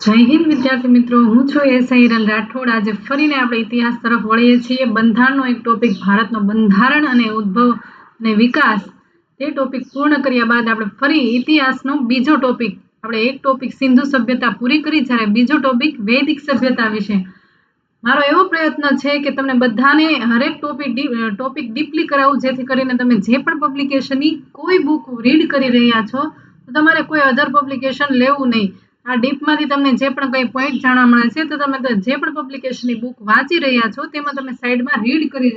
જય હિન્દ વિદ્યાર્થી મિત્રો, હું છું એસઆઈ હિરલ રાઠોડ। આજે ફરીને આપણે ઇતિહાસ તરફ વળીએ છીએ। બંધારણનો એક ટોપિક ભારતનો બંધારણ અને ઉદ્ભવ અને વિકાસ, તે ટોપિક પૂર્ણ કર્યા બાદ આપણે ફરી ઇતિહાસનો બીજો ટોપિક, આપણે એક ટોપિક સિંધુ સભ્યતા પૂરી કરી, જ્યારે બીજો ટોપિક વૈદિક સભ્યતા વિશે। મારો એવો પ્રયત્ન છે કે તમને બધાને હરેક ટોપિક ડીપલી કરાવું, જેથી કરીને તમે જે પણ પબ્લિકેશનની કોઈ બુક રીડ કરી રહ્યા છો તો તમારે કોઈ અધર પબ્લિકેશન લેવું નહીં। આ ડીપમાંથી તમને જે પણ કંઈ પોઈન્ટ જાણવા મળે છે તો તમે જે પણ પબ્લિકેશનની બુક વાંચી રહ્યા છો તેમાં તમે સાઈડમાં રીડ કરી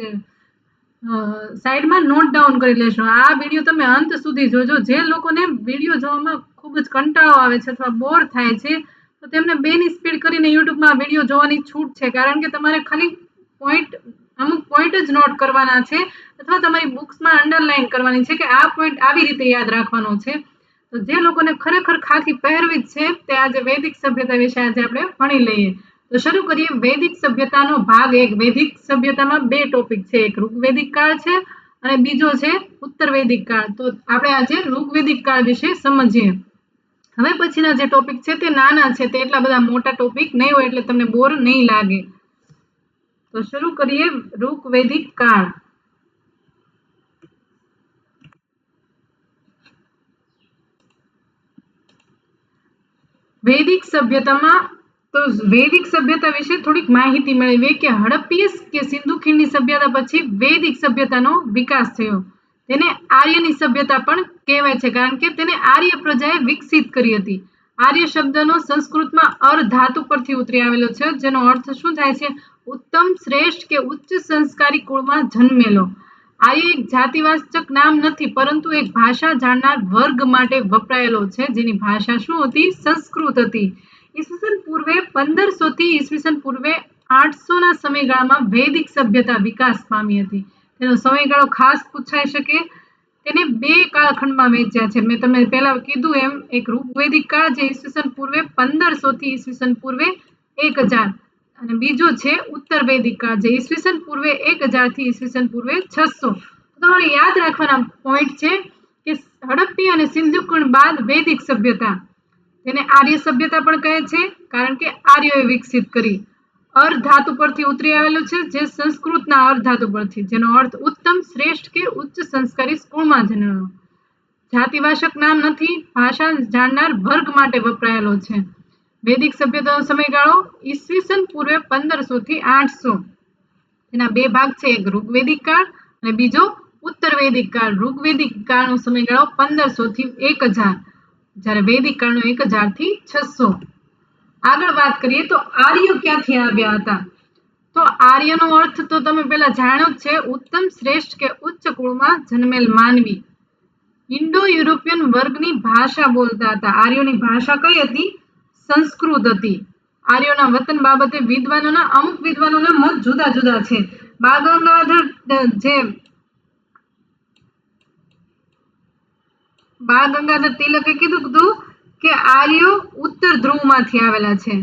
સાઈડમાં નોટ ડાઉન કરી લેશો। આ વિડીયો તમે અંત સુધી જોજો। જે લોકોને વિડીયો જોવામાં ખૂબ જ કંટાળો આવે છે અથવા બોર થાય છે તો તેમને 2ની સ્પીડ કરીને યુટ્યુબમાં વિડીયો જોવાની છૂટ છે, કારણ કે તમારે ખાલી અમુક પોઈન્ટ જ નોટ કરવાના છે અથવા તમારી બુક્સમાં અંડરલાઈન કરવાની છે કે આ પોઈન્ટ આવી રીતે યાદ રાખવાનો છે। તો જે લોકોને ખરેખર ખાખી પહેરવી જ છે તે આજે વૈદિક સભ્યતા વિશે આજે આપણે ભણી લઈએ। તો શરૂ કરીએ વૈદિક સભ્યતાનો ભાગ 1। વૈદિક સભ્યતામાં 2 ટોપિક છે, એક ઋગ્વૈદિક કાળ છે અને બીજો છે ઉત્તર વૈદિક કાળ। તો આપણે આજે ઋગ્વૈદિક કાળ વિશે સમજીએ। હવે પછીના જે ટોપિક છે તે નાના છે, તે એટલા બધા મોટા ટોપિક નહીં હોય, એટલે તમને બોર નહીં લાગે। તો શરૂ કરીએ ઋગ્વૈદિક કાળ। વૈદિક સભ્યતા વિશે થોડીક માહિતી મેળવીએ કે હડપ્પીય કે સિંધુ ખીણની સભ્યતા પછી વૈદિક સભ્યતાનો વિકાસ થયો। તેને આર્યની સભ્યતા પણ કહેવાય છે, કારણ કે તેને આર્ય પ્રજાએ વિકસિત કરી હતી। આર્ય શબ્દનો સંસ્કૃતમાં ધાતુ પરથી ઉતરી આવેલો છે, જેનો અર્થ શું થાય છે? ઉત્તમ, શ્રેષ્ઠ કે ઉચ્ચ સંસ્કારી કુળમાં જન્મેલો। આર્ય એક જાતિવાચક નામ નથી, પરંતુ એક ભાષા જાણનાર વર્ગ માટે વપરાયેલો છે, જેની ભાષા શું હતી? સંસ્કૃત હતી। ઈસવીસન પૂર્વે 1500 થી ઈસવીસન પૂર્વે 800 ના સમયગાળામાં વૈદિક સભ્યતા વિકાસ પામી હતી। તેનો સમયગાળો ખાસ પૂછાઈ શકે, તેને 2 કાળખંડમાં વહેંચ્યા છે। મેં તમને પહેલા કીધું એમ, એક ઋગ્વૈદિક કાળ જે ઈસવીસન પૂર્વે 1500 થી ઈસવીસન પૂર્વે 1000, અને બીજો છે ઉત્તર વૈદિક કાળ જે ઈસવીસન પૂર્વે 1000 થી ઈસવીસન પૂર્વે 600। તમારે યાદ રાખવાના પોઈન્ટ છે કે હડપ્પી અને સિંધુ ખીણ બાદ વૈદિક સભ્યતા, તેને આર્ય સભ્યતા પણ કહે છે, કારણ કે આર્યોએ વિકસિત કરી। ધાતુ પરથી ઉતરી આવેલું છે, જે સંસ્કૃતના ધાતુ પરથી, જેનો અર્થ ઉત્તમ, શ્રેષ્ઠ કે ઉચ્ચ સંસ્કારી સ્કૂળમાં જન્મેલો। જાતિવાચક નામ નથી, ભાષા જાણનાર વર્ગ માટે વપરાયેલો છે। વૈદિક સભ્યતાનો સમયગાળો ઈસવીસન પૂર્વે 1500 થી 800। તેના 2 ભાગ છે, એક ઋગ્વૈદિક કાળ અને બીજો ઉત્તર વૈદિક કાળ। ઋગ્વૈદિક કાળનો સમયગાળો 1500 થી 1000, જ્યારે વૈદિક કાળનો 1000 થી 600। આગળ વાત કરીએ તો આર્યો ક્યાંથી આવ્યા હતા? તો આર્યનો અર્થ તો તમે પહેલા જાણ્યો જ છે, ઉત્તમ, શ્રેષ્ઠ કે ઉચ્ચ કુળમાં જન્મેલ માનવી। ઇન્ડો યુરોપિયન વર્ગની ભાષા બોલતા હતા। આર્યોની ભાષા કઈ હતી? સંસ્કૃત હતી। આર્યોના વતન બાબતે અમુક વિદ્વાનોના મત જુદા જુદા છે। બાળ ગંગાધર તિલકે કીધું હતું કે આર્યો ઉત્તર ધ્રુવમાંથી આવેલા છે।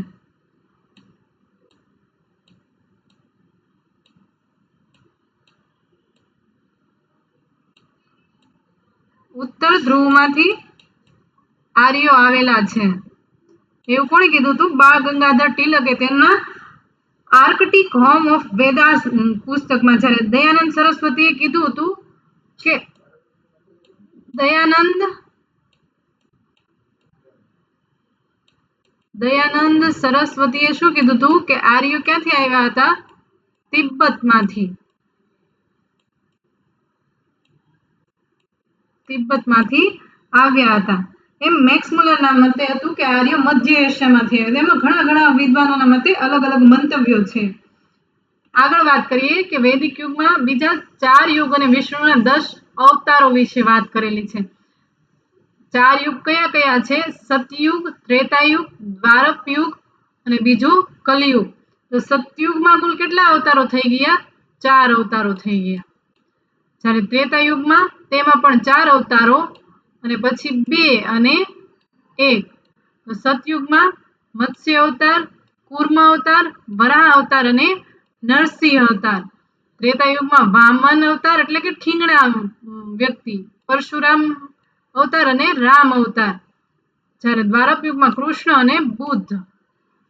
ઉત્તર ધ્રુવમાંથી આર્યો આવેલા છે એવું કોણે કીધું હતું? બાળ ગંગાધર તિલકે તેમના આર્કટિક હોમ ઓફ વેદાસ પુસ્તકમાં। જ્યારે દયાનંદ સરસ્વતીએ કીધું હતું કે દયાનંદ સરસ્વતીએ શું કીધું હતું કે આર્યો ક્યાંથી આવ્યા હતા? તિબ્બતમાંથી આવ્યા હતા। એમ મેક્સ મુલરના મતે હતું કે આર્યો મધ્ય એશિયામાંથી આવ્યા। એમાં ઘણા વિદ્વાનોના મતે અલગ અલગ મંતવ્યો છે। આગળ વાત કરીએ કે વૈદિક યુગમાં બીજા 4 યુગ અને વિષ્ણુના 10 અવતારો વિશે વાત કરેલી છે। 4 યુગ કયા કયા છે? સતયુગ, ત્રેતાયુગ, દ્વાપરયુગ અને બીજું કલયુગ। તો સતયુગમાં કુલ કેટલા અવતારો થઈ ગયા? 4 અવતારો થઈ ગયા। જ્યારે ત્રેતાયુગમાં તેમાં પણ 4 અવતારો અને પછી 2 અને 1। તો સતયુગમાં મત્સ્ય અવતાર, કૂર્મ અવતાર, વરાહ અવતાર અને નરસિંહ અવતાર। ત્રેતાયુગમાં વામન અવતાર એટલે કે ઠીંગણા વ્યક્તિ, પરશુરામ અવતાર અને રામ અવતાર। જ્યારે દ્વાપર યુગમાં કૃષ્ણ અને બુદ્ધ।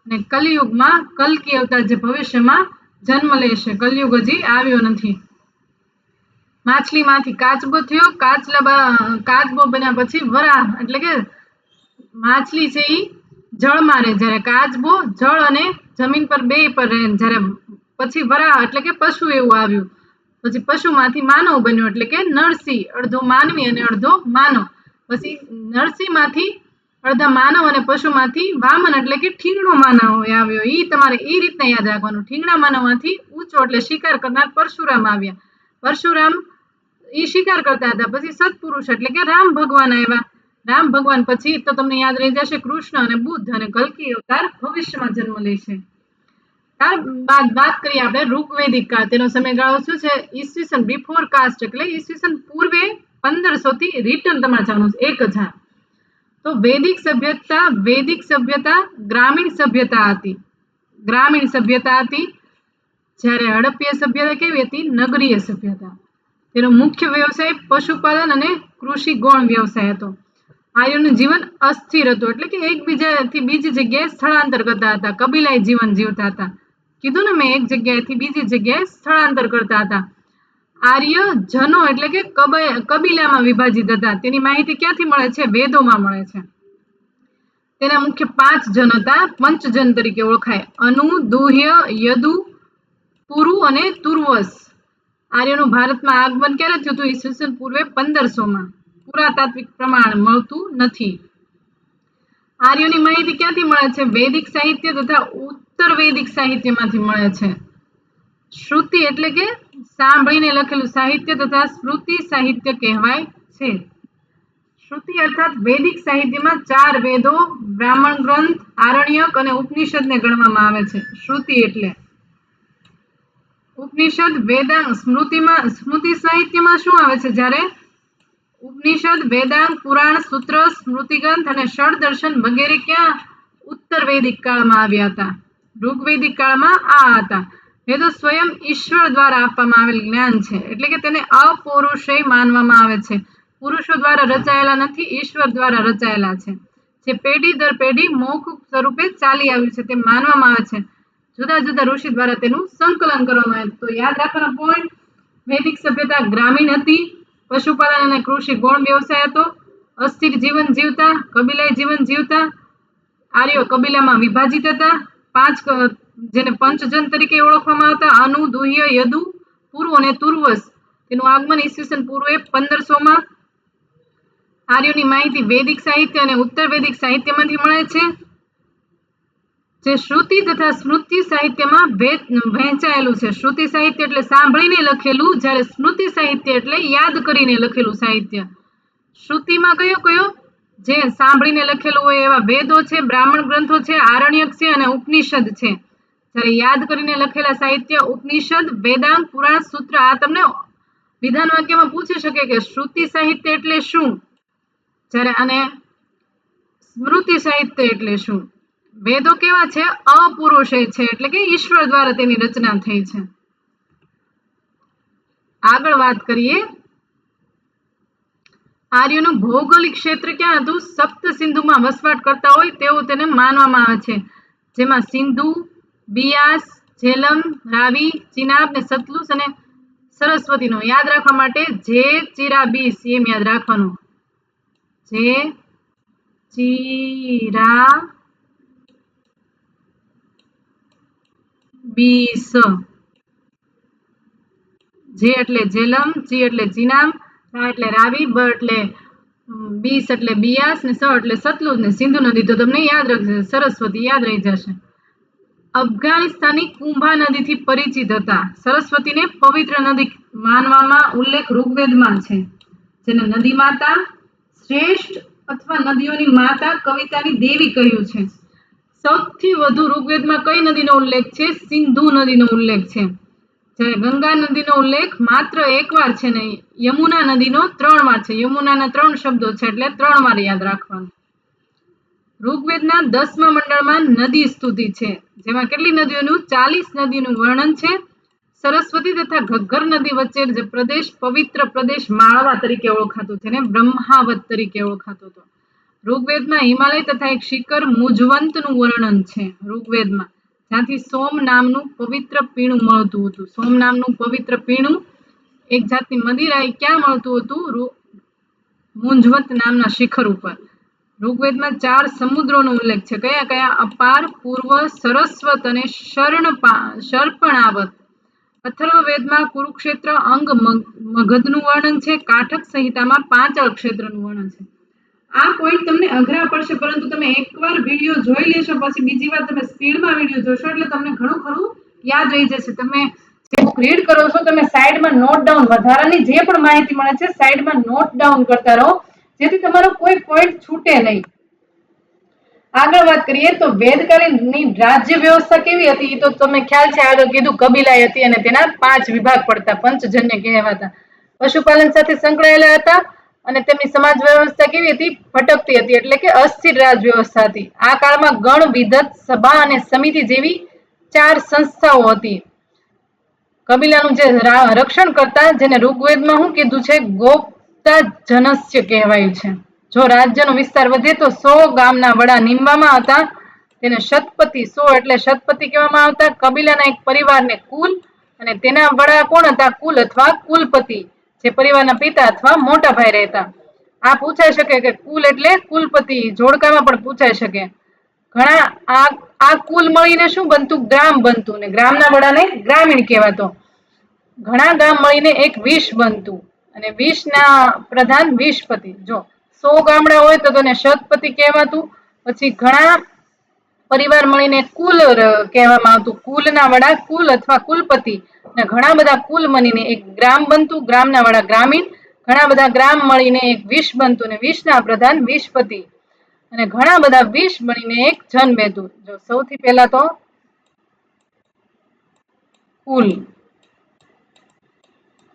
અને કલિયુગમાં કલ્કી અવતાર જે ભવિષ્યમાં જન્મ લેશે. કલયુગ હજી આવ્યો નથી. માછલીમાંથી કાચબો થયો, કાચબો બન્યા પછી વરાહ એટલે કે માછલી છે એ જળમાં રહે, જ્યારે કાચબો જળ અને જમીન પર બે પર રહે, જ્યારે પછી વરાહ એટલે કે પશુ એવું આવ્યું. પછી પશુમાંથી માનવ બન્યો એટલે કે નરસિંહ, અડધો માનવી અને અડધો માનવ. પછી નરસિંહમાંથી અડધા માનવ અને પશુમાંથી વામન એટલે કે ઠીંગણો માનવ આવ્યો. એ તમારે એ રીતના યાદ રાખવાનું. ઠીંગણા માનવમાંથી ઊંચો એટલે શિકાર કરનાર પરશુરામ આવ્યા. પરશુરામ એ શિકાર કરતા હતા. પછી સત્પુરુષ એટલે કે રામ ભગવાન આવ્યા. રામ ભગવાન પછી તો તમને યાદ રહી જશે કૃષ્ણ અને બુદ્ધ, અને કલ્કી અવતાર ભવિષ્યમાં જન્મ લેશે. ત્યારબાદ વાત કરીએ આપણે ઋગ્વેદિક કાળ. તેનો સમયગાળો શું છે? ઈસવીસન બિફોર કાસ્ટ એટલે ઈસવીસન પૂર્વે 1500 થી રિટર્ન તમારે જાણવું છે 1000. તો વૈદિક સભ્યતા ગ્રામીણ સભ્યતા હતી. જ્યારે હડપ્પીય સભ્યતા કેવી હતી? નગરીય સભ્યતા. તેનો મુખ્ય વ્યવસાય પશુપાલન અને કૃષિ ગૌણ વ્યવસાય હતો. આર્યોનું જીવન અસ્થિર હતું એટલે કે એકબીજાથી બીજી જગ્યાએ સ્થળાંતર કરતા હતા. કબીલાઈ જીવન જીવતા હતા. કીધું ને મેં, એક જગ્યાએથી બીજી જગ્યાએ સ્થળાંતર કરતા હતા. આર્ય જનો એટલે કે કબીલામાં વિભાજિત હતા. તેની માહિતી ક્યાંથી મળે છે? વેદોમાં મળે છે. તેના મુખ્ય 5 જન હતા, પંચજન તરીકે ઓળખાય: અનુ, દુહ્ય, યદુ, પુરુ અને તુર્વસ. આર્યનું ભારતમાં આગમન ક્યારે થયું હતું? ઈસવીસન પૂર્વે 1500માં. પુરાતાત્વિક પ્રમાણ મળતું નથી. આર્યોની માહિતી ક્યાંથી મળે છે? વૈદિક સાહિત્ય તથા ઉત્તર વૈદિક સાહિત્યમાંથી મળે છે. શ્રુતિ એટલે કે સાંભળીને લખેલું સાહિત્ય તથા સ્મૃતિ સાહિત્ય કહેવાય છે. શ્રુતિ અર્થાત વૈદિક સાહિત્યમાં 4 વેદો, બ્રાહ્મણ ગ્રંથ, આરણ્યક અને ઉપનિષદને ગણવામાં આવે છે. શ્રુતિ એટલે ઉપનિષદ, વેદાંગ. સ્મૃતિ સાહિત્યમાં શું આવે છે? જ્યારે ઉપનિષદ, વેદાંગ, પુરાણ, સૂત્ર, સ્મૃતિગ્રંથ અને ષડદર્શન વગેરે ક્યાં? ઉત્તર વૈદિક કાળમાં આવ્યા હતા. ઋગ્વૈદિક કાળમાં આ હતા. વેદો સ્વયં ઈશ્વર દ્વારા આપવામાં આવેલ જ્ઞાન છે, એટલે કે તેને અપૌરુષેય માનવામાં આવે છે. પુરુષો દ્વારા રચાયેલા નથી, ઈશ્વર દ્વારા રચાયેલા છે. જે પેઢી દર પેઢી મૌખિક સ્વરૂપે ચાલી આવ્યું છે તે માનવામાં આવે છે. જુદા જુદા ઋષિ દ્વારા તેનું સંકલન કરવામાં આવ્યું. તો યાદ રાખવાના પોઈન્ટ: વૈદિક સભ્યતા ગ્રામીણ હતી, પશુપાલન અને કૃષિ ગૌણ વ્યવસાય હતો, અસ્થિર જીવન જીવતા, કબીલાઈ જીવન જીવતા, આર્યો કબીલામાં વિભાજિત હતા, 5 જેને પંચજન તરીકે ઓળખવામાં આવતા: અનુ, દુહ્ય, યદુ, પુરુ અને તુર્વસ. તેનું આગમન ઈસવીસન પૂર્વે 1500માં. આર્યોની માહિતી વૈદિક સાહિત્ય અને ઉત્તર વૈદિક સાહિત્યમાંથી મળે છે. જે શ્રુતિ તથા સ્મૃતિ સાહિત્યમાં વહેંચાયેલું છે. શ્રુતિ સાહિત્ય એટલે સાંભળીને લખેલું, જ્યારે સ્મૃતિ સાહિત્ય એટલે યાદ કરીને લખેલું સાહિત્ય. શ્રુતિમાં કયો? જે સાંભળીને લખેલું હોય એવા વેદો છે, બ્રાહ્મણ ગ્રંથો છે, આરણ્યક છે અને ઉપનિષદ છે. જ્યારે યાદ કરીને લખેલા સાહિત્ય ઉપનિષદ, વેદાંગ, પુરાણ, સૂત્ર. આ તમને વિધાન વાક્યમાં પૂછી શકે કે શ્રુતિ સાહિત્ય એટલે શું, જ્યારે અને સ્મૃતિ સાહિત્ય એટલે શું. વેદો કેવા છે? અપૌરુષેય છે, એટલે કે ઈશ્વર દ્વારા તેની રચના થઈ છે. આગળ વાત કરીએ. આર્યોનું ભૌગોલિક ક્ષેત્ર ક્યાં હતું? સપ્ત સિંધુમાં વસવાટ કરતા હોય તેવું તેને માનવામાં આવે છે, જેમાં સિંધુ, બિયાસ, ઝેલમ, રાવી, ચિનાબ ને સતલુજ અને સરસ્વતીનો. યાદ રાખવા માટે જે ચિરા બીસ એમ યાદ રાખવાનું. જે ચિરા બીસ. જે એટલે ઝેલમ, ચી એટલે ચિનાબ, રા એટલે રાવી, બ એટલે બીસ એટલે બિયાસ ને સ એટલે સતલુજ ને સિંધુ નદી તો તમને યાદ રાખશે, સરસ્વતી યાદ રહી જશે. અફઘાનિસ્તાની કુંભા નદીથી પરિચિત હતા. સરસ્વતીને પવિત્ર નદી માનવામાં ઉલ્લેખ ઋગ્વેદમાં છે, જેને નદી માતા, શ્રેષ્ઠ અથવા નદીઓની માતા, કવિતાની દેવી કહ્યું છે. સૌથી વધુ ઋગ્વેદમાં કઈ નદીનો ઉલ્લેખ છે? સિંધુ નદીનો ઉલ્લેખ છે. જ્યારે ગંગા નદીનો ઉલ્લેખ માત્ર 1 વાર છે ને યમુના નદીનો 3 વાર છે. યમુનાના 3 શબ્દો છે એટલે 3 વાર યાદ રાખવાનું. ઋગ્વેદના 10મા મંડળમાં નદી સ્તુતિ છે, જેમાં કેટલી નદીઓનું? 40 નદીનું વર્ણન છે. સરસ્વતી તથા ઘગ્ગર નદી વચ્ચે જે પ્રદેશ પવિત્ર પ્રદેશ માળવા તરીકે ઓળખાતો, જેને બ્રહ્માવત તરીકે ઓળખાતો હતો. ઋગ્વેદમાં હિમાલય તથા એક શિખર મુજવંતનું વર્ણન છે. ઋગ્વેદમાં જ્યાંથી સોમ નામનું પવિત્ર પીણું મળતું હતું. સોમ નામનું પવિત્ર પીણું એક જાતની મદિરા એ ક્યાં મળતું હતું? મુંજવંત નામના શિખર ઉપર. ઋગ્વેદમાં 4 સમુદ્રોનો ઉલ્લેખ છે. કયા કયા? અપાર, પૂર્વ, સરસ્વત અને શર્પણાવત. અથર્વવેદમાં કુરુક્ષેત્ર, અંગ, મગધનું વર્ણન છે. કાઠક સંહિતામાં પાંચાળ ક્ષેત્રનું વર્ણન છે. આ પોઈન્ટ તમને અઘરા પડશે, પરંતુ તમે એકવાર વિડીયો જોઈ લેશો, પછી બીજી વાર તમે સ્પીડમાં વિડીયો જોશો એટલે તમને ઘણું ખરું યાદ રહી જશે. તમે જે બુક રીડ કરો છો તમે સાઈડમાં નોટ ડાઉન, વધારાની જે પણ માહિતી મળે છે સાઈડમાં નોટ ડાઉન કરતા રહો, જેથી તમારો કોઈ પોઈન્ટ છૂટે નહીં. આગળ વાત કરીએ તો વેદકાલીનની રાજ્ય વ્યવસ્થા કેવી હતી? તો તમને ખ્યાલ છે, આગળ કીધું કબીલાઈ હતી અને તેના 5 વિભાગ પડતા, પંચજન્ય કહેવાતા. પશુપાલન સાથે સંકળાયેલા હતા અને તેમની સમાજ વ્યવસ્થા કેવી હતી? ભટકતી હતી, એટલે કે અસ્થિર રાજ વ્યવસ્થા હતી. આ કાળમાં ગણ, વિધત, સભા અને સમિતિ જેવી 4 સંસ્થાઓ હતી. કબીલાનું જે રક્ષણ કરતા, જેને ઋગ્વેદમાં શું કીધું છે? ગોપ્તા જનસ્ય કહેવાયું છે. જો રાજ્યનો વિસ્તાર વધે તો 100 ગામના વડા નીમવામાં હતા. તેને શતપતિ, 100 એટલે શતપતિ કહેવામાં આવતા. કબીલાના એક પરિવારને કુલ અને તેના વડા કોણ હતા? કુલ અથવા કુલપતિ, જે પરિવારના પિતા અથવા મોટા ભાઈ રહેતા. આ પૂછાઈ શકે કે કુલ એટલે કુલપતિ, જોડકામાં પણ પૂછાઈ શકે. ઘણા આ કુલ મળીને શું બનતું? ગ્રામ બનતું, ને ગ્રામના વડાને ગ્રામીણ કહેવાતો. ઘણા ગામ મળીને એક વિશ બનતું અને વિશના પ્રધાન વિશપતિ. જો 100 ગામડા હોય તો તેને શતપતિ કહેવાતું. પછી ઘણા પરિવાર મળીને કુલ કહેવામાં આવતું. કુલના વડા કુલ અથવા કુલપતિ, અને ઘણા બધા કુલ મળીને એક ગ્રામ બનતું. ગ્રામના વડા ગ્રામીણ. ઘણા બધા ગ્રામ મળીને એક વિશ બનતું અને વિશના પ્રધાન વિશપતિ. અને ઘણા બધા વિશ મળીને એક જન બનતું. જો સૌથી પહેલા તો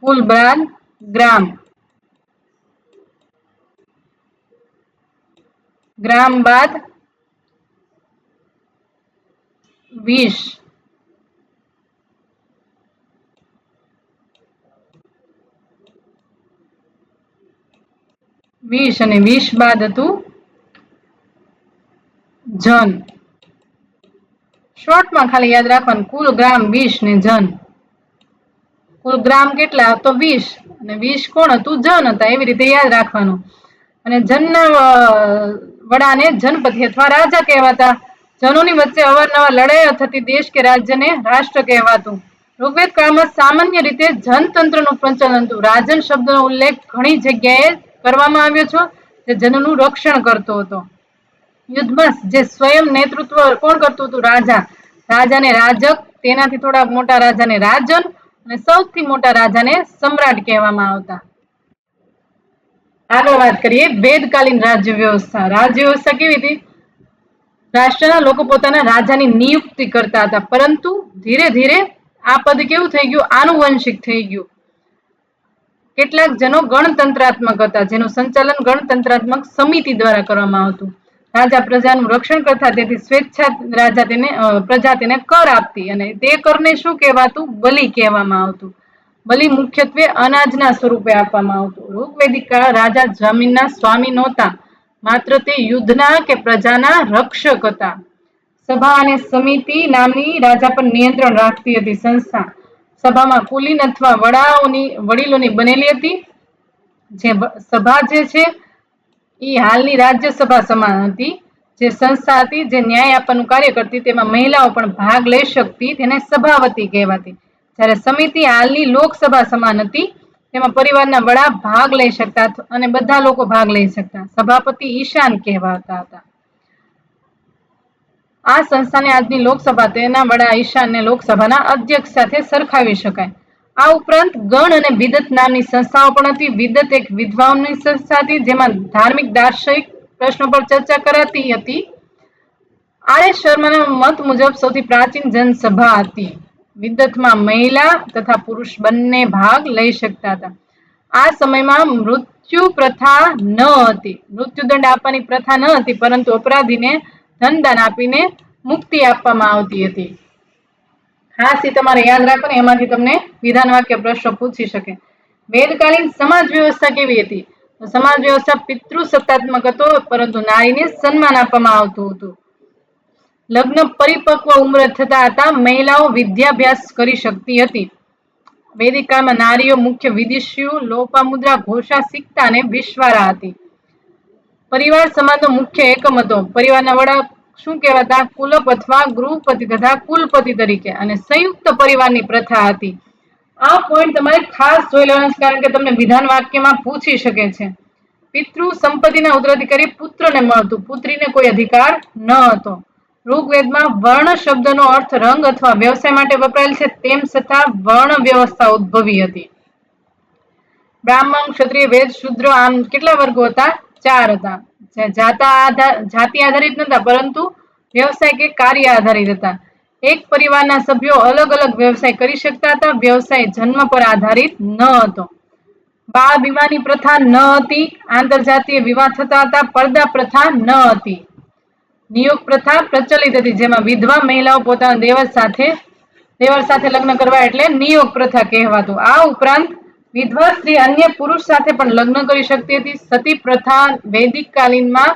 કુલ બાદ ગ્રામ, ગ્રામ બાદ વિશ, વિશ અને વિશ બાદ હતું જન. શોર્ટમાં ખાલી યાદ રાખવાનું, કુલ, ગ્રામ, વિશ ને જન. કુલ ગ્રામ કેટલા? તો 20 અને 20 કોણ હતું? જન હતા. એવી રીતે યાદ રાખવાનું. અને જનના વડાને જનપતિ અથવા રાજા કહેવાતા. જનોની વચ્ચે અવારનવાર લડાઈઓ થતી. દેશ કે રાજ્યને રાષ્ટ્ર કહેવાતું. ઋગ્વેદ કાળમાં સામાન્ય રીતે જનતંત્રનું પ્રચલન હતું. રાજન શબ્દનો ઉલ્લેખ ઘણી જગ્યાએ કરવામાં આવ્યો છે, જે જનનું રક્ષણ કરતો હતો. યુદ્ધમાં જે સ્વયં નેતૃત્વ કોણ કરતું હતું? રાજા. રાજાને રાજક, તેનાથી થોડા મોટા રાજાને રાજન અને સૌથી મોટા રાજાને સમ્રાટ કહેવામાં આવતા. આગળ વાત કરીએ વેદકાલીન રાજ્ય વ્યવસ્થા. રાજ્ય વ્યવસ્થા કેવી હતી? રાષ્ટ્રના લોકો પોતાના રાજાની નિયુક્તિ કરતા હતા, પરંતુ ધીરે ધીરે આ પદ કેવું થઈ ગયું? આનુવંશિક થઈ ગયું. કેટલાક જનો ગણતંત્રાત્મક હતા, જેનું સંચાલન ગણતંત્રાત્મક સમિતિ દ્વારા કરવામાં આવતું. રાજા પ્રજાનું રક્ષણ કરતા, તેથી સ્વેચ્છા પ્રજા તેને કર આપતી અને તે કરને શું કહેવાતું? બલિ કહેવામાં આવતું. બલિ મુખ્યત્વે અનાજના સ્વરૂપે આપવામાં આવતું. ઋગ્વેદિક કાળ રાજા જમીનના સ્વામી નહોતા, માત્ર તે યુદ્ધના કે પ્રજાના રક્ષક હતા. સભા અને સમિતિ નામની રાજા પર નિયંત્રણ રાખતી હતી સંસ્થા. સભામાં કુલીન અથવા વડીલોની બનેલી હતી. જે સભા જે છે એ હાલની રાજ્યસભા સમાન હતી. જે સંસ્થા હતી જે ન્યાય આપવાનું કાર્ય કરતી, તેમાં મહિલાઓ પણ ભાગ લઈ શકતી, તેને સભાવતી કહેવાતી. જ્યારે સમિતિ હાલની લોકસભા સમાન હતી, તેમાં પરિવારના વડા ભાગ લઈ શકતા અને બધા લોકો ભાગ લઈ શકતા. સભાપતિ ઈશાન કહેવાતા હતા. આ સંસ્થાને આજની લોકસભા, તેના વડા ઈશાનને લોકસભાના અધ્યક્ષ સાથે સરખાવી શકાય. આ ઉપરાંત ગણ અને વિદત નામની સંસ્થાઓ પણ હતી. વિદત એક વિદ્વાનની સંસ્થા હતી, જેમાં ધાર્મિક દાર્શનિક પ્રશ્નો પર ચર્ચા કરાતી હતી. આર.એસ. શર્માના મત મુજબ સૌથી પ્રાચીન જનસભા હતી. વિદતમાં મહિલા તથા પુરુષ બંને ભાગ લઈ શકતા હતા. આ સમયમાં મૃત્યુ પ્રથા ન હતી. મૃત્યુદંડ આપવાની પ્રથા ન હતી, પરંતુ અપરાધીને ધનદાન આપીને મુક્તિ આપવામાં આવતી હતી. ખાસ એ તમારે યાદ રાખો ને, એમાંથી તમને વિધાન વાક્ય પ્રશ્નો પૂછી શકે. વેદકાલીન સમાજ વ્યવસ્થા કેવી હતી? સમાજ વ્યવસ્થા પિતૃ સત્તાત્મક હતો, પરંતુ નારીને સન્માન આપવામાં આવતું હતું. લગ્ન પરિપક્વ ઉંમર થતા હતા મહિલાઓ વિદ્યાભ્યાસ કરી શકતી હતી. વૈદિક કાળમાં નારીઓ મુખ્ય વિદિશીઓ, લોપામુદ્રા, ઘોષા શીખતા અને વિશ્વારા હતી. પરિવાર સમાજનો મુખ્ય એકમ હતો. પરિવારના વડા શું કહેવાતા? કુલપ અથવા ગૃહપતિ તથા કુલપતિ તરીકે. અને સંયુક્ત પરિવારની પ્રથા હતી. આ પોઈન્ટ તમારે ખાસ જોઈ લેવાનો છે, કારણ કે તમને વિધાન વાક્યમાં પૂછી શકે છે. પિતૃ સંપત્તિના ઉત્તરાધિકારી પુત્રને મળતું, પુત્રીને કોઈ અધિકાર ન હતો. ઋગ્વેદમાં વર્ણ શબ્દનો અર્થ રંગ અથવા વ્યવસાય માટે વપરાયેલ છે, તેમ છતાં વર્ણ વ્યવસ્થા ઉદ્ભવી હતી. બ્રાહ્મણ, ક્ષત્રિય, વૈદ, શૂદ્ર આમ કેટલા વર્ગો હતા? 4 હતા. જાતિ આધારિત નતા, પરંતુ વ્યવસાય કે કાર્ય આધારિત હતા. એક પરિવારના સભ્યો અલગ અલગ વ્યવસાય કરી શકતા હતા. વ્યવસાય જન્મ પર આધારિત ન હતો. બાળ વિવાહની પ્રથા ન હતી. આંતરજાતીય વિવાહ થતા હતા. પડદા પ્રથા ન હતી. નિયોગ પ્રથા પ્રચલિત હતી, જેમાં વિધવા મહિલાઓ પોતાના દેવર સાથે લગ્ન કરવા એટલે નિયોગ પ્રથા કહેવાતું. આ ઉપરાંત વિધવા સ્ત્રી અન્ય પુરુષ સાથે પણ લગ્ન કરી શકતી હતી. સતી પ્રથા વૈદિક કાલીનમાં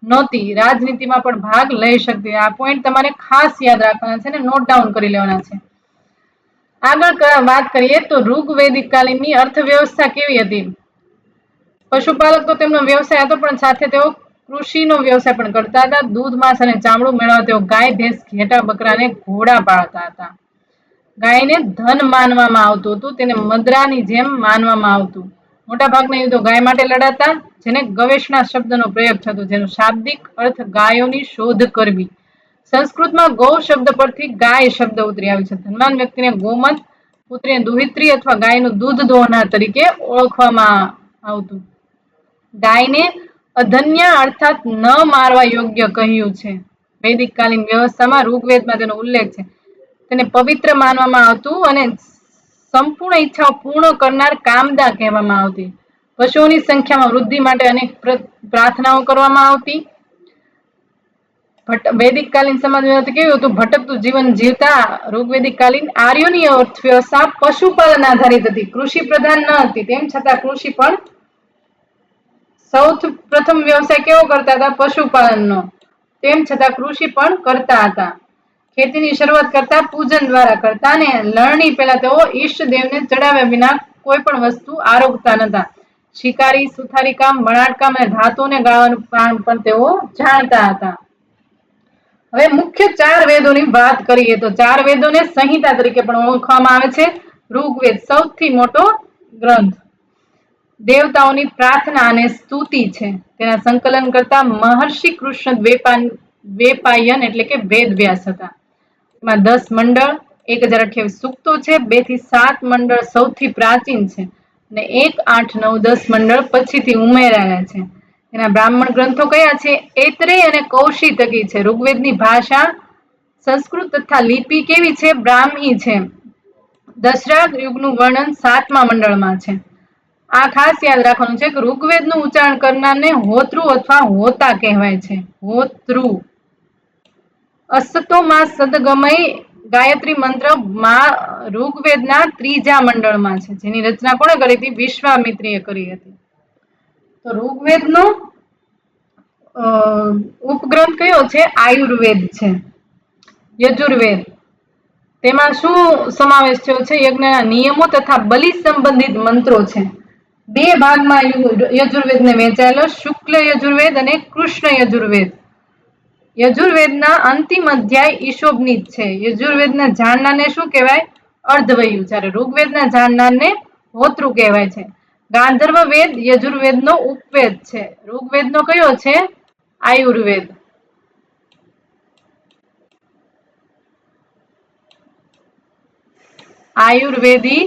નહોતી. રાજનીતિમાં પણ ભાગ લઈ શકતી. આ પોઈન્ટ તમારે ખાસ યાદ રાખવાના છે અને નોટ ડાઉન કરી લેવાના છે. આગળ વાત કરીએ તો ઋગ્વૈદિક કાલીનની અર્થવ્યવસ્થા કેવી હતી? પશુપાલક તો તેમનો વ્યવસાય હતો, પણ સાથે તેઓ કૃષિનો વ્યવસાય પણ કરતા હતા. દૂધ, માંસ અને ચામડું મેળવવા તેઓ ગાય, ભેંસ, ઘેટા, બકરા અને ઘોડા પાળતા હતા. ગાયને ધન માનવામાં આવતું હતું. તેને મદરાની જેમ માનવામાં આવતું. મોટા ભાગના યુદ્ધો ગાય માટે લડાતા, જેને ગવેષણા શબ્દનો પ્રયોગ થતો, જેનો શાબ્દિક અર્થ ગાયોની શોધ કરવી. સંસ્કૃતમાં ગૌ શબ્દ પરથી ગાય શબ્દ ઉતરી આવ્યો છે. ધનવાન વ્યક્તિને ગોમત, પુત્રીને દુહિત્રી અથવા ગાયનું દૂધ દોહનાર તરીકે ઓળખવામાં આવતું. ગાયને અધન્ય અર્થાત ન મારવા યોગ્ય કહ્યું છે. વૈદિક કાલીન વ્યવસ્થામાં ઋગ્વેદમાં તેનો ઉલ્લેખ છે. તેને પવિત્ર માનવામાં આવતું અને સંપૂર્ણ ઈચ્છાઓ પૂર્ણ કરનાર કામદા કહેવામાં આવતી. પશુઓની સંખ્યામાં વૃદ્ધિ માટે અનેક પ્રાર્થનાઓ કરવામાં આવતી. વૈદિક કાલીન સમાજ કેવું હતું? ભટકતું જીવન જીવતા. ઋગ્વૈદિક કાલીન આર્યોની અર્થવ્યવસ્થા પશુપાલન આધારિત હતી, કૃષિ પ્રધાન ન હતી. તેમ છતાં કૃષિ પણ સૌથી પ્રથમ વ્યવસાય કેવો કરતા હતા? પશુપાલનનો. તેમ છતાં કૃષિ પણ કરતા હતા. ખેતીની શરૂઆત કરતા પૂજન દ્વારા કરતા, અને લણણી પહેલા તેઓ ઈષ્ટ દેવને ચડાવ્યા વિના કોઈ પણ વસ્તુ આરોગતા નતા. શિકારી, સુથારી કામ, વણાટ કામ અને ધાતુને ગાળવાનું કામ પણ તેઓ જાણતા હતા. હવે મુખ્ય 4 વેદોની વાત કરીએ તો 4 વેદોને સંહિતા તરીકે પણ ઓળખવામાં આવે છે. ઋગ્વેદ સૌથી મોટો ગ્રંથ. દેવતાઓની પ્રાર્થના અને સ્તુતિ છે. તેના સંકલન કરતા મહર્ષિ કૃષ્ણ દ્વૈપાયન એટલે કે વેદ વ્યાસ હતા. એમાં 10 મંડળ, 1028 સૂક્તો છે. 2 થી 7 મંડળ સૌથી પ્રાચીન છે, અને 1, 8, 9, 10 મંડળ પછીથી ઉમેરાયા છે. એના બ્રાહ્મણ ગ્રંથો કયા છે? ઐત્રેય અને કૌશિતકી છે. ઋગ્વેદની ભાષા સંસ્કૃત તથા લિપિ કેવી છે? બ્રાહ્મી છે. દશરાગ યુગનું વર્ણન 7મા મંડળમાં છે. આ ખાસ યાદ રાખવાનું છે કે ઋગ્વેદનું ઉચ્ચારણ કરનારને હોતૃ અથવા હોતા કહેવાય છે. હોતૃ. અસતો માં સદગમય ગાયત્રી મંત્ર ઋગ્વેદના 3જા મંડળમાં છે, જેની રચના કોણે કરી હતી? વિશ્વામિત્રીએ કરી હતી. તો ઋગ્વેદનો ઉપગ્રંથ કયો છે? આયુર્વેદ છે. યજુર્વેદ, તેમાં શું સમાવેશ થયો છે? યજ્ઞના નિયમો તથા બલિ સંબંધિત મંત્રો છે. 2 ભાગમાં યજુર્વેદને વહેંચાયેલો, શુક્લ યજુર્વેદ અને કૃષ્ણ યજુર્વેદ. યજુર્વેદના અંતિમ અધ્યાય ઈશોભનિત છે. યજુર્વેદના જાણનારને શું કહેવાય? અર્ધવયુ. જ્યારે ઋગ્વેદના જાણનારને હોતૃ કહેવાય છે. ગાંધર્વ વેદ યજુર્વેદનો ઉપવેદ છે. ઋગ્વેદનો કયો છે? આયુર્વેદ. આયુર્વેદી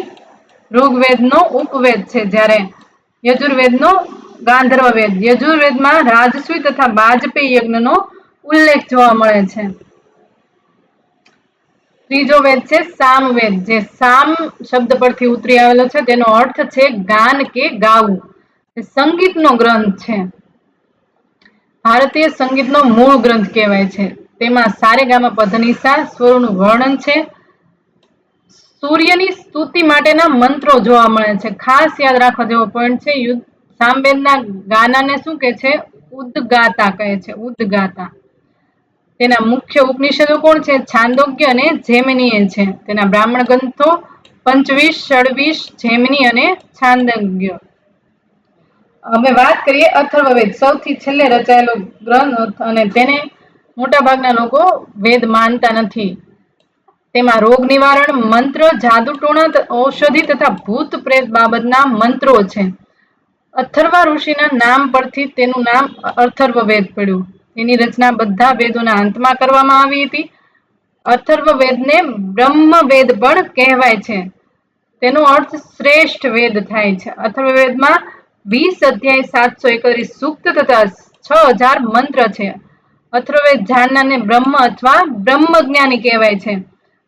ઋગ્વેદનો ઉપવેદ છે, જ્યારે યજુર્વેદનો ગાંધર્વ વેદ. યજુર્વેદમાં રાજસૂય તથા વાજપેયી યજ્ઞનો ઉલ્લેખ જોવા મળે છે. ત્રીજો વેદ છે સામવેદ, જે સામ શબ્દ પરથી ઉતરી આવેલો છે. તેનો અર્થ છે ગાન કે ગાવું. સંગીતનો ગ્રંથ છે. ભારતીય સંગીતનો મૂળ ગ્રંથ કહેવાય છે. તેમાં સારેગામા પધનિસા સ્વરોનું વર્ણન છે. સૂર્યની સ્તુતિ માટેના મંત્રો જોવા મળે છે. ખાસ યાદ રાખવા જેવો પોઈન્ટ છે. સામવેદના ગાનાને શું કહે છે? ઉદ્ગાતા કહે છે, ઉદ્ગાતા. તેના મુખ્ય ઉપનિષદો કોણ છે? છાંદોગ્ય અને જૈમિનીય છે. તેના બ્રાહ્મણ ગ્રંથો 25, 26, જૈમિની અને છાંદોગ્ય. હવે વાત કરીએ અથર્વવેદ, સૌથી છેલ્લે રચાયેલો ગ્રંથ, અને તેને મોટા ભાગના લોકો વેદ માનતા નથી. તેમાં રોગ નિવારણ, મંત્ર, જાદુ ટોણા, ઔષધિ તથા ભૂત પ્રેત બાબતના મંત્રો છે. અથર્વા ઋષિના નામ પરથી તેનું નામ અથર્વવેદ પડ્યું. તેની રચના બધા વેદોના અંતમાં કરવામાં આવી હતી. અથર્વવેદને બ્રહ્મવેદ પણ કહેવાય છે. તેનો અર્થ શ્રેષ્ઠ વેદ થાય છે. અથર્વવેદમાં 20 અધ્યાય, 731 સૂક્ત તથા 6000 મંત્ર છે. અથર્વવેદ જાણનારને બ્રહ્મ અથવા બ્રહ્મજ્ઞાની કહેવાય છે.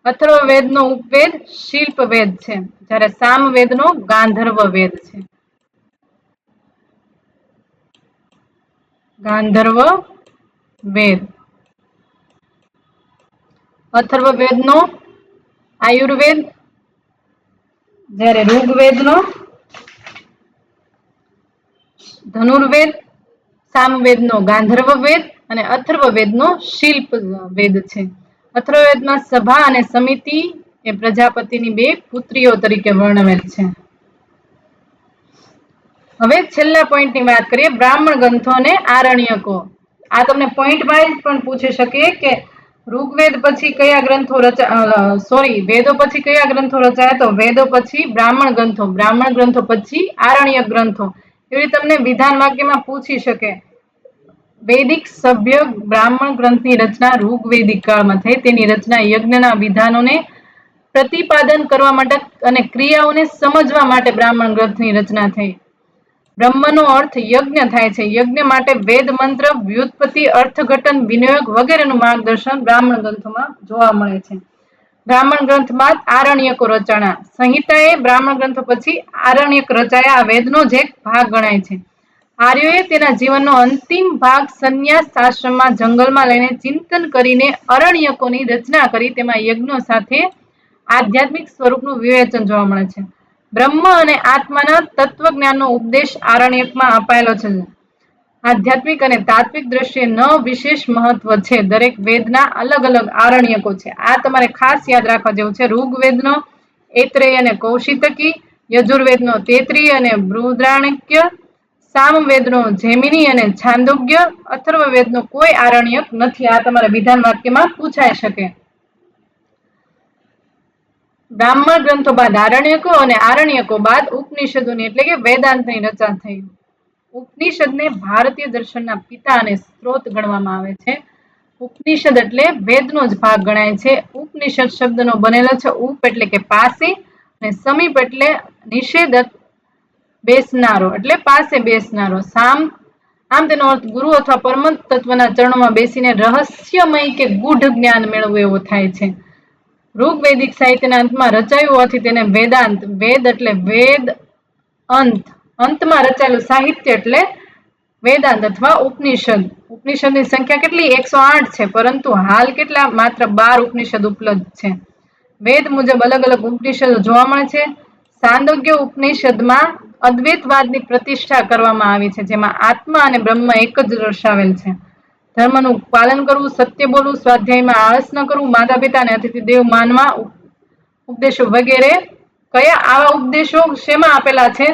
અથર્વવેદનો ઉપવેદ શિલ્પવેદ છે, જ્યારે સામવેદનો ગાંધર્વ વેદ છે. ગાંધર્વ વેદ. અથર્વવેદનો આયુર્વેદ, જ્યારે ઋગ્વેદનો ધનુર્વેદ, સામવેદનો ગાંધર્વ વેદ અને અથર્વવેદનો શિલ્પ વેદ છે. અથર્વવેદમાં સભા અને સમિતિ એ પ્રજાપતિની 2 પુત્રીઓ તરીકે વર્ણવેલ છે. હવે છેલ્લા પોઈન્ટની વાત કરીએ, બ્રાહ્મણ ગ્રંથો અને આરણ્યકો. આ તમને પોઈન્ટ વાઇઝ પણ પૂછી શકે કે ઋગ્વેદ પછી કયા ગ્રંથો વેદો પછી કયા ગ્રંથો રચાયા? તો વેદો પછી બ્રાહ્મણ ગ્રંથો, બ્રાહ્મણ ગ્રંથો પછી આરણ્યક ગ્રંથો. એવી તમને વિધાન વાક્યમાં પૂછી શકે. વૈદિક સભ્ય બ્રાહ્મણ ગ્રંથની રચના ઋગ્વૈદિક કાળમાં થઈ. તેની રચના યજ્ઞના વિધાનોને પ્રતિપાદન કરવા માટે અને ક્રિયાઓને સમજવા માટે બ્રાહ્મણ ગ્રંથની રચના થઈ. બ્રહ્મનો અર્થ યજ્ઞ થાય છે. યજ્ઞ માટે વેદ મંત્ર, વ્યુત્પત્તિ, અર્થઘટન, વિનિયોગ વગેરેનું માર્ગદર્શન બ્રાહ્મણ ગ્રંથોમાં જોવા મળે છે. બ્રાહ્મણ ગ્રંથ બાદ આરણ્યકો રચાણા. સંહિતાએ બ્રાહ્મણ ગ્રંથો પછી આરણ્યક રચાયા. આ વેદનો જ એક ભાગ ગણાય છે. આર્યોએ તેના જીવનનો અંતિમ ભાગ સંન્યાસ આશ્રમમાં જંગલમાં લઈને ચિંતન કરીને અરણ્યકોની રચના કરી. તેમાં યજ્ઞો સાથે આધ્યાત્મિક સ્વરૂપનું વિવેચન જોવા મળે છે. બ્રહ્મ અને આત્માના તત્વજ્ઞાનનો ઉપદેશ આરણ્યકમાં અપાયેલો છે. આધ્યાત્મિક અને તાત્વિક દ્રષ્ટિએ વિશેષ મહત્વ છે. દરેક વેદના અલગ અલગ આરણ્યકો છે. આ તમારે ખાસ યાદ રાખવા જેવું છે. ઋગ્વેદનો ઐત્રેય અને કૌશિતકી, યજુર્વેદનો તૈત્રીય અને બૃહદારણ્યક, સામવેદનો જૈમિની અને છાંદોગ્ય, અથર્વવેદનો કોઈ આરણ્યક નથી. આ તમારે વિધાન વાક્યમાં પૂછાઈ શકે. બ્રાહ્મણ ગ્રંથો બાદ આરણ્યકો અને આરણ્યકો બાદ ઉપનિષદોની એટલે કે વેદાંતની રચના થઈ. ઉપનિષદને ભારતીય દર્શનના પિતા અને સ્ત્રોત ગણવામાં આવે છે. ઉપનિષદ એટલે વેદનો જ ભાગ ગણાય છે. ઉપનિષદ શબ્દનો બનેલો છે. ઉપ એટલે કે પાસે અને સમીપ એટલે નિષેધ બેસનારો એટલે પાસે બેસનારો. આમ તેનો અર્થ ગુરુ અથવા પરમ તત્વના ચરણોમાં બેસીને રહસ્યમય કે ગૂઢ જ્ઞાન મેળવવું એવો થાય છે. ઋગ્વૈદિક સાહિત્યના અંતમાં રચાયું હોવાથી તેને વેદાંત, વેદ એટલે વેદ અંત, અંતમાં રચાયેલું સાહિત્ય એટલે વેદાંત અથવા ઉપનિષદ. ઉપનિષદની સંખ્યા કેટલી? 108 છે, પરંતુ હાલ કેટલા? માત્ર 12 ઉપનિષદ ઉપલબ્ધ છે. વેદ મુજબ અલગ અલગ ઉપનિષદો જોવા મળે છે. છાંદોગ્ય ઉપનિષદમાં અદ્વૈતવાદની પ્રતિષ્ઠા કરવામાં આવી છે, જેમાં આત્મા અને બ્રહ્મ એક જ દર્શાવેલ છે. ધર્મનું પાલન કરવું, સત્ય બોલવું, સ્વાધ્યાયમાં આળસ ન કરવું, માતા પિતા અને અતિથિ દેવ માનવા ઉપદેશો વગેરે. કયા આવા ઉપદેશો શેમાં આપેલા છે?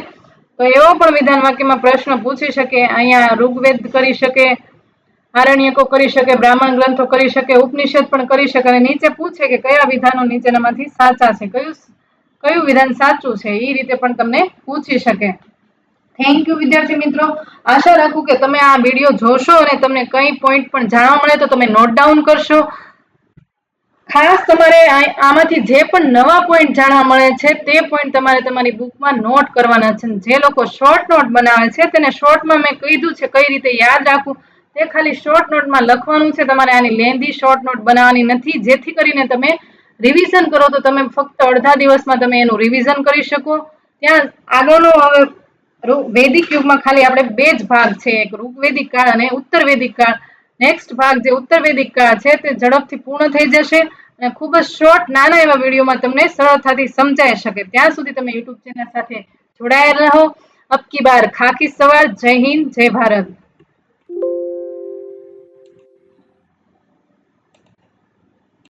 તો એવો પણ વિધાન વાક્યમાં પ્રશ્ન પૂછી શકે. અહીંયા ઋગ્વેદ કરી શકે, આરણ્યકો કરી શકે, બ્રાહ્મણ ગ્રંથો કરી શકે, ઉપનિષદ પણ કરી શકે, અને નીચે પૂછે કે કયા વિધાનો નીચેનામાંથી સાચા છે, કયું વિધાન સાચું છે. એ રીતે પણ તમને પૂછી શકે. થેન્ક યુ વિદ્યાર્થી મિત્રો. આશા રાખું કે તમે આ વિડીયો જોશો અને તમને કઈ પોઈન્ટ પણ જાણવા મળે તો તમે નોટ ડાઉન કરશો. ખાસ તમારે આમાંથી જે પણ નવા પોઈન્ટ જાણવા મળે છે તે પોઈન્ટ તમારે તમારી બુકમાં નોટ કરવાના છે. જે લોકો શોર્ટ નોટ બનાવે છે તેને શોર્ટમાં મેં કીધું છે કઈ રીતે યાદ રાખવું, તે ખાલી શોર્ટ નોટમાં લખવાનું છે. તમારે આની લેન્ધી શોર્ટ નોટ બનાવવાની નથી, જેથી કરીને તમે રિવિઝન કરો તો તમે ફક્ત અડધા દિવસમાં તમે એનું રિવિઝન કરી શકો. ત્યાં આગળનો હવે વૈદિક યુગમાં ખાલી આપણે 2 જ ભાગ છે, એક ઋગ્વૈદિક કાળ અને ઉત્તર વૈદિક કાળ. નેક્સ્ટ ભાગ જે ઉત્તર વૈદિક કાળ છે તે ઝડપથી પૂર્ણ થઈ જશે અને ખૂબ જ શોર્ટ નાના એવા વિડીયોમાં તમને સરળતાથી સમજાઈ શકે. ત્યાં સુધી તમે યુટ્યુબ ચેનલ સાથે જોડાયેલા રહો. અબ કી બાર ખાકી સવાર. જય હિન્દ, જય ભારત.